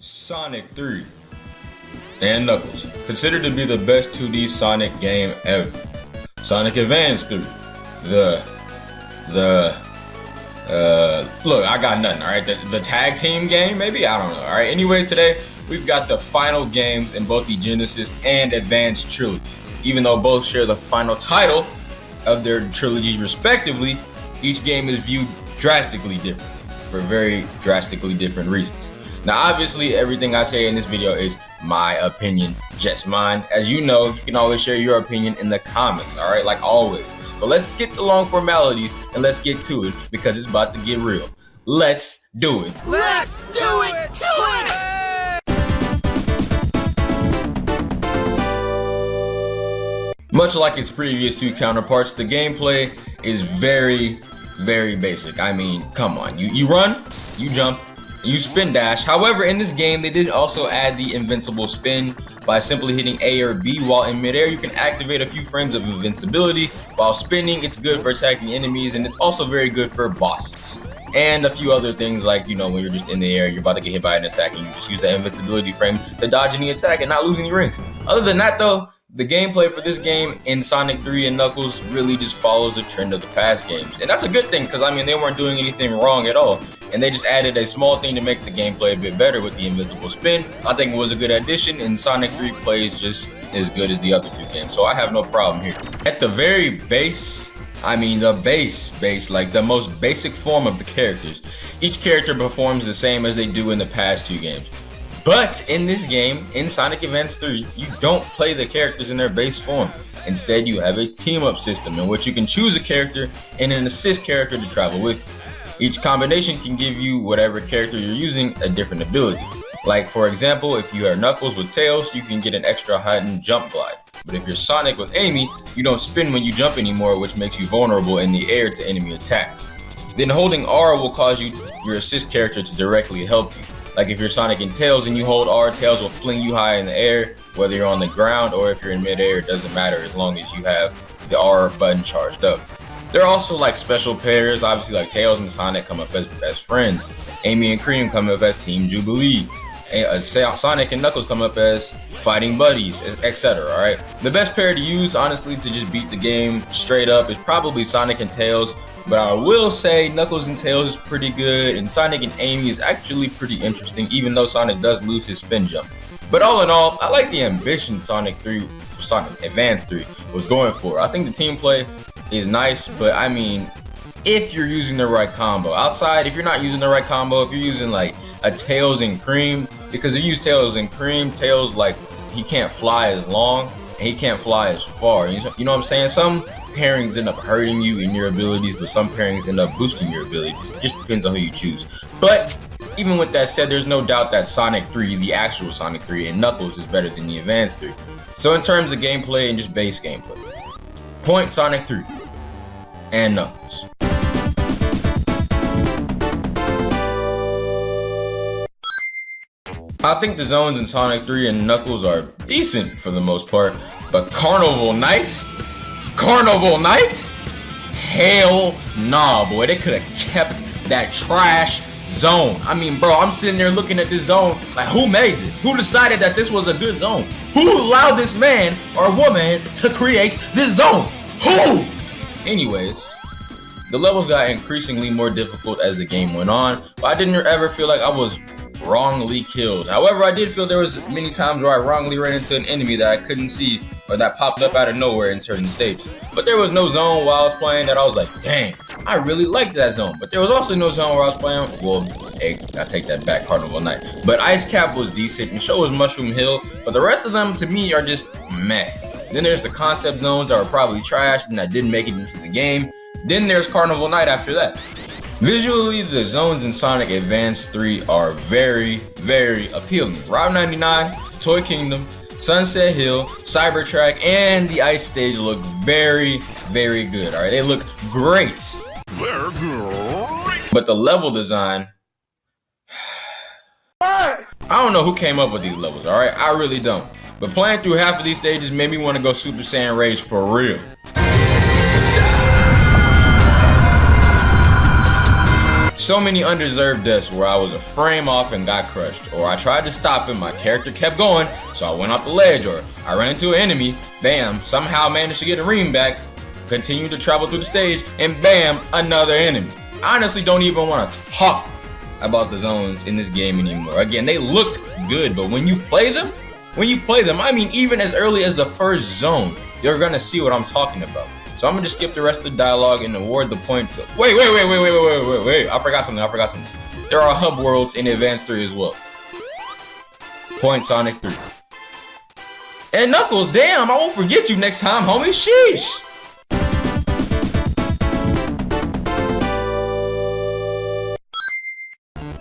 Sonic 3 and Knuckles, considered to be the best 2D Sonic game ever. Sonic Advance 3, look, I got nothing, alright? The tag team game, maybe? I don't know, alright? Anyways, today, we've got the final games in both the Genesis and Advance trilogy. Even though both share the final title of their trilogies respectively, each game is viewed drastically different for very drastically different reasons. Now, obviously, everything I say in this video is my opinion, just mine. As you know, you can always share your opinion in the comments, all right, like always. But let's skip the long formalities and let's get to it because it's about to get real. Let's do it. Let's do it to it! Much like its previous two counterparts, the gameplay is very basic. I mean, come on. You run, you jump, you spin dash. However, in this game, they did also add the invincible spin. By simply hitting A or B while in midair, you can activate a few frames of invincibility. While spinning, it's good for attacking enemies, and it's also very good for bosses. And a few other things like, you know, when you're just in the air, you're about to get hit by an attack, and you just use that invincibility frame to dodge any attack and not lose any rings. Other than that, though, the gameplay for this game in Sonic 3 and Knuckles really just follows the trend of the past games. And that's a good thing, because I mean, they weren't doing anything wrong at all. And they just added a small thing to make the gameplay a bit better with the invincible spin. I think it was a good addition, and Sonic 3 plays just as good as the other two games, so I have no problem here. At the very base, I mean the base, like the most basic form of the characters, each character performs the same as they do in the past two games. But in this game, in Sonic Advance 3, you don't play the characters in their base form. Instead, you have a team-up system in which you can choose a character and an assist character to travel with you. Each combination can give you whatever character you're using a different ability. Like, for example, if you are Knuckles with Tails, you can get an extra height and jump glide. But if you're Sonic with Amy, you don't spin when you jump anymore, which makes you vulnerable in the air to enemy attack. Then holding R will cause your assist character to directly help you. Like if you're Sonic and Tails and you hold R, Tails will fling you high in the air, whether you're on the ground or if you're in midair, it doesn't matter as long as you have the R button charged up. There are also like special pairs, obviously like Tails and Sonic come up as best friends. Amy and Cream come up as Team Jubilee. Sonic and Knuckles come up as fighting buddies, etc. Alright? The best pair to use, honestly, to just beat the game straight up is probably Sonic and Tails. But I will say Knuckles and Tails is pretty good, and Sonic and Amy is actually pretty interesting, even though Sonic does lose his spin jump. But all in all, I like the ambition Sonic Advance 3 was going for. I think the team play is nice, but I mean, if you're using the right combo. Outside, if you're not using the right combo, if you're using like a Tails and Cream, because if you use Tails and Cream, Tails, like, he can't fly as long, and he can't fly as far. You know what I'm saying? Some pairings end up hurting you in your abilities, but some pairings end up boosting your abilities. It just depends on who you choose. But even with that said, there's no doubt that Sonic 3, the actual Sonic 3, and Knuckles is better than the Advance 3. So in terms of gameplay and just base gameplay, point Sonic 3 and Knuckles. I think the zones in Sonic 3 and Knuckles are decent for the most part, but Carnival Night? Hell nah, boy. They could have kept that trash zone. I mean, bro, I'm sitting there looking at this zone like, who made this? Who decided that this was a good zone? Who allowed this man or woman to create this zone? Who? Anyways, the levels got increasingly more difficult as the game went on, but I didn't ever feel like I was wrongly killed. However, I did feel there was many times where I wrongly ran into an enemy that I couldn't see or that popped up out of nowhere in certain stages. But there was no zone while I was playing that I was like, dang, I really liked that zone. But there was also no zone where I was playing, well, hey, I take that back, Carnival Night. But Ice Cap was decent and so was Mushroom Hill, but the rest of them to me are just meh. Then there's the concept zones that were probably trash and that didn't make it into the game. Then there's Carnival Night after that. Visually, the zones in Sonic Advance 3 are very appealing. Route 99, Toy Kingdom, Sunset Hill, Cybertrack, and the ice stage look very good. Alright, they look great. They're great. But the level design, I don't know who came up with these levels, alright? I really don't. But playing through half of these stages made me want to go Super Saiyan Rage for real. So many undeserved deaths where I was a frame off and got crushed, or I tried to stop him, my character kept going, so I went off the ledge, or I ran into an enemy, bam, somehow managed to get a ring back, continued to travel through the stage, and bam, another enemy. I honestly don't even want to talk about the zones in this game anymore. Again, they look good, but when you play them, I mean, even as early as the first zone, you're gonna see what I'm talking about. So I'm gonna just skip the rest of the dialogue and award the point to. Wait! I forgot something. There are hub worlds in Advance 3 as well. Point Sonic 3. And Knuckles, damn, I won't forget you next time, homie. Sheesh.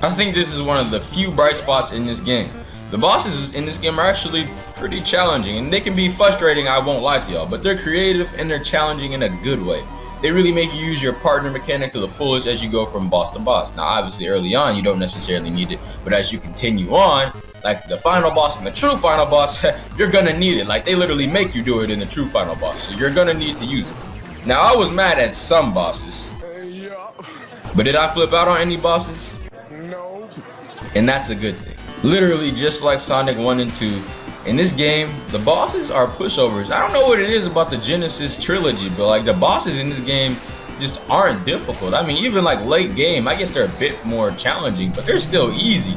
I think this is one of the few bright spots in this game. The bosses in this game are actually pretty challenging, and they can be frustrating, I won't lie to y'all, but they're creative and they're challenging in a good way. They really make you use your partner mechanic to the fullest as you go from boss to boss. Now obviously early on you don't necessarily need it, but as you continue on, like the final boss and the true final boss, you're gonna need it. Like they literally make you do it in the true final boss, so you're gonna need to use it. Now I was mad at some bosses, but did I flip out on any bosses? No. And that's a good thing. Literally just like Sonic 1 and 2, in this game, the bosses are pushovers. I don't know what it is about the Genesis trilogy, but like the bosses in this game just aren't difficult. I mean, even like late game, I guess they're a bit more challenging, but they're still easy.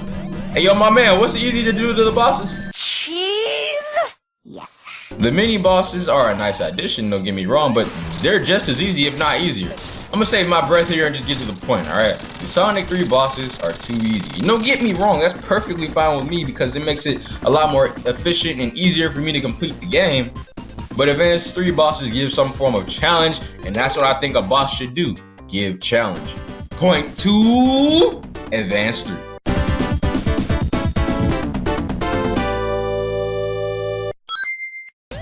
Hey yo, my man, what's easy to do to the bosses? Cheese? Yes. The mini bosses are a nice addition, don't get me wrong, but they're just as easy, if not easier. I'm gonna save my breath here and just get to the point, alright? The Sonic 3 bosses are too easy. Don't get me wrong, that's perfectly fine with me because it makes it a lot more efficient and easier for me to complete the game. But Advance 3 bosses give some form of challenge, and that's what I think a boss should do. Give challenge. Point 2, Advance 3.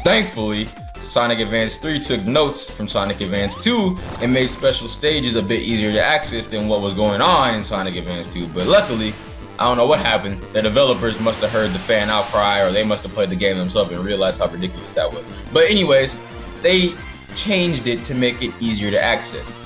Thankfully, Sonic Advance 3 took notes from Sonic Advance 2 and made special stages a bit easier to access than what was going on in Sonic Advance 2. But luckily, I don't know what happened. The developers must have heard the fan outcry, or they must have played the game themselves and realized how ridiculous that was. But anyways, they changed it to make it easier to access.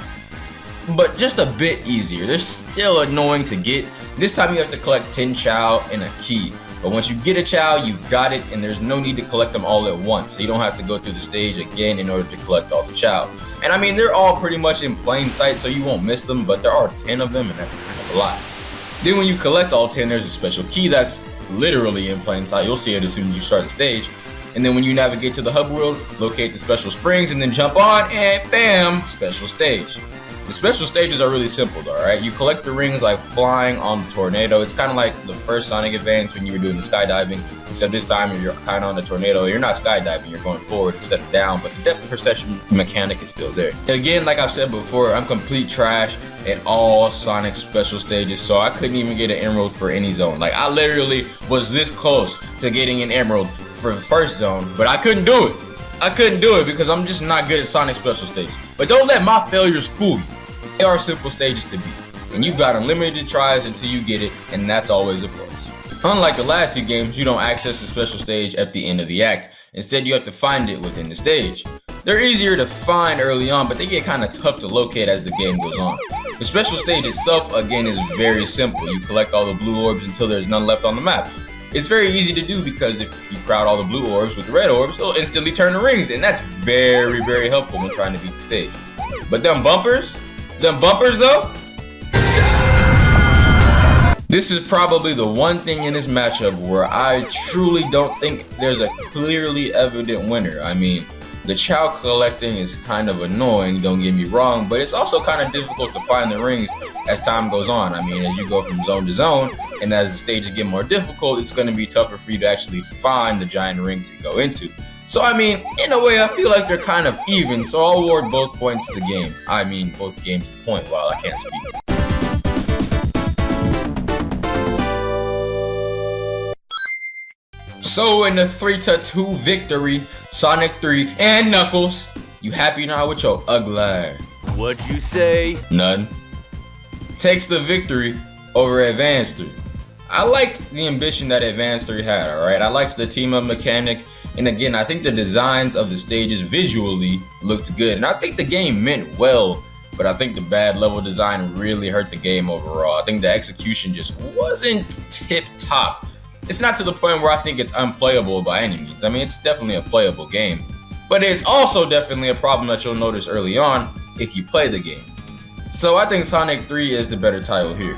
But just a bit easier. They're still annoying to get. This time you have to collect 10 Chow and a key. But once you get a Chow, you've got it, and there's no need to collect them all at once. So you don't have to go through the stage again in order to collect all the Chow. And I mean, they're all pretty much in plain sight, so you won't miss them, but there are 10 of them, and that's kind of a lot. Then when you collect all 10, there's a special key that's literally in plain sight. You'll see it as soon as you start the stage. And then when you navigate to the hub world, locate the special springs, and then jump on, and bam, special stage. The special stages are really simple though, right? You collect the rings like flying on the tornado. It's kind of like the first Sonic Advance when you were doing the skydiving, except this time you're kind of on the tornado. You're not skydiving, you're going forward instead of down, but the depth perception mechanic is still there. Again, like I've said before, I'm complete trash at all Sonic special stages, so I couldn't even get an emerald for any zone. Like I literally was this close to getting an emerald for the first zone, but I couldn't do it. I couldn't do it because I'm just not good at Sonic special stages. But don't let my failures fool you. They are simple stages to beat, and you've got unlimited tries until you get it, and that's always a plus. Unlike the last two games, you don't access the special stage at the end of the act. Instead, you have to find it within the stage. They're easier to find early on, but they get kind of tough to locate as the game goes on. The special stage itself, again, is very simple. You collect all the blue orbs until there's none left on the map. It's very easy to do because if you crowd all the blue orbs with the red orbs, it'll instantly turn the rings, and that's very, very helpful when trying to beat the stage. But them bumpers though, this is probably the one thing in this matchup where I truly don't think there's a clearly evident winner. I mean, the Chow collecting is kind of annoying, don't get me wrong, but it's also kind of difficult to find the rings as time goes on. I mean, as you go from zone to zone, and as the stages get more difficult, it's going to be tougher for you to actually find the giant ring to go into. So I mean, in a way, I feel like they're kind of even, so I'll award both points to the game. I mean, both games the point while I can't speak. So in the 3-2 victory, Sonic 3 and Knuckles, you happy now with your ugly? What'd you say? None. Takes the victory over Advance 3. I liked the ambition that Advance 3 had, alright? I liked the team-up mechanic. And again, I think the designs of the stages visually looked good. And I think the game meant well but I think the bad level design really hurt the game overall. I think the execution just wasn't tip-top. It's not to the point where I think it's unplayable by any means. I mean, it's definitely a playable game, but it's also definitely a problem that you'll notice early on if you play the game. So I think Sonic 3 is the better title here.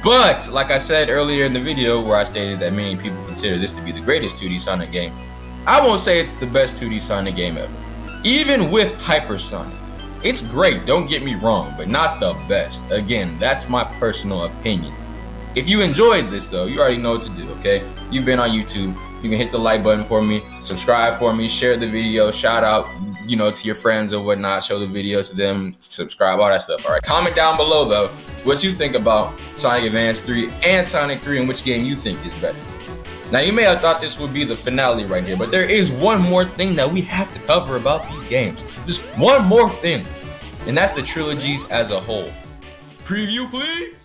But, like I said earlier in the video where I stated that many people consider this to be the greatest 2D Sonic game, I won't say it's the best 2D Sonic game ever. Even with Hyper Sonic. It's great, don't get me wrong, but not the best. Again, that's my personal opinion. If you enjoyed this though, you already know what to do, okay? You've been on YouTube, you can hit the like button for me, subscribe for me, share the video, shout out, you know, to your friends or whatnot, show the video to them, subscribe, all that stuff, alright? Comment down below though, what you think about Sonic Advance 3 and Sonic 3 and which game you think is better. Now you may have thought this would be the finale right here, but there is one more thing that we have to cover about these games. Just one more thing, and that's the trilogies as a whole. Preview please?